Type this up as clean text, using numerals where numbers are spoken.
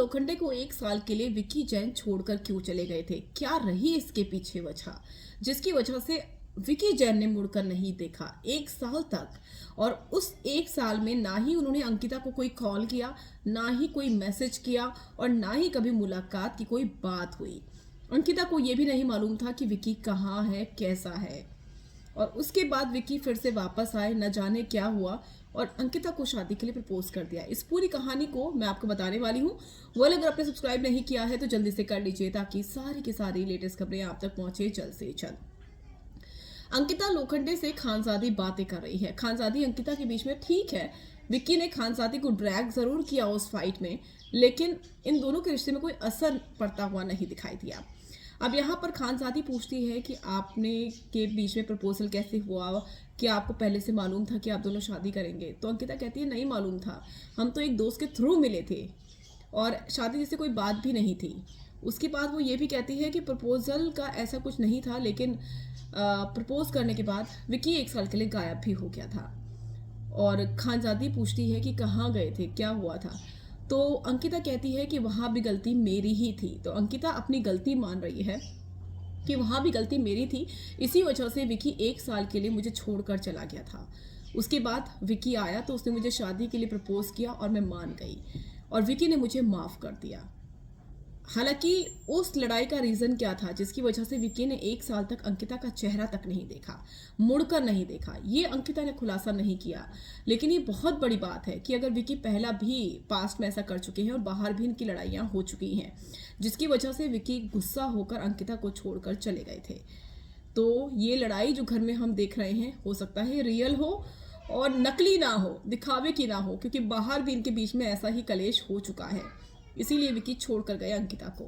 लोखंडे को 1 साल के लिए विक्की जैन छोड़कर क्यों चले गए थे? क्या रही इसके पीछे वजह, जिसकी वजह से विक्की जैन ने मुड़कर नहीं देखा 1 साल तक। और उस 1 साल में ना ही उन्होंने अंकिता को कोई कॉल किया, ना ही कोई मैसेज किया और ना ही कभी मुलाकात की कोई बात हुई। अंकिता को यह भी नहीं मालूम था कि विक्की कहाँ है, कैसा है। और उसके बाद विक्की फिर से वापस आए, न जाने क्या हुआ और अंकिता को शादी के लिए प्रपोज कर दिया। इस पूरी कहानी को मैं आपको बताने वाली हूँ। वो अगर आपने सब्सक्राइब नहीं किया है तो जल्दी से कर लीजिए, ताकि सारी की सारी लेटेस्ट खबरें आप तक पहुंचे जल्द से जल्द। अंकिता लोखंडे से खानजादी बातें कर रही है। खानजादी अंकिता के बीच में, ठीक है, विक्की ने खानजादी को ड्रैग जरूर किया उस फाइट में, लेकिन इन दोनों के रिश्ते में कोई असर पड़ता हुआ नहीं दिखाई दिया। अब यहाँ पर खानजादी पूछती है कि आपने के बीच में प्रपोजल कैसे हुआ, क्या आपको पहले से मालूम था कि आप दोनों शादी करेंगे? तो अंकिता कहती है नहीं मालूम था, हम तो एक दोस्त के थ्रू मिले थे और शादी जैसे कोई बात भी नहीं थी। उसके बाद वो ये भी कहती है कि प्रपोजल का ऐसा कुछ नहीं था, लेकिन प्रपोज करने के बाद विक्की 1 साल के लिए गायब भी हो गया था। और खानजादी पूछती है कि कहाँ गए थे, क्या हुआ था? तो अंकिता कहती है कि वहाँ भी गलती मेरी ही थी। तो अंकिता अपनी गलती मान रही है कि वहाँ भी गलती मेरी थी, इसी वजह से विक्की 1 साल के लिए मुझे छोड़कर चला गया था। उसके बाद विक्की आया तो उसने मुझे शादी के लिए प्रपोज किया और मैं मान गई और विक्की ने मुझे माफ़ कर दिया। हालांकि उस लड़ाई का रीज़न क्या था जिसकी वजह से विक्की ने 1 साल तक अंकिता का चेहरा तक नहीं देखा, मुड़कर नहीं देखा, ये अंकिता ने खुलासा नहीं किया। लेकिन ये बहुत बड़ी बात है कि अगर विक्की पहला भी पास्ट में ऐसा कर चुके हैं और बाहर भी इनकी लड़ाइयाँ हो चुकी हैं, जिसकी वजह से विक्की गुस्सा होकर अंकिता को छोड़कर चले गए थे। तो ये लड़ाई जो घर में हम देख रहे हैं, हो सकता है रियल हो और नकली ना हो, दिखावे की ना हो, क्योंकि बाहर भी इनके बीच में ऐसा ही कलेश हो चुका है। इसीलिए विक्की छोड़कर गए अंकिता को।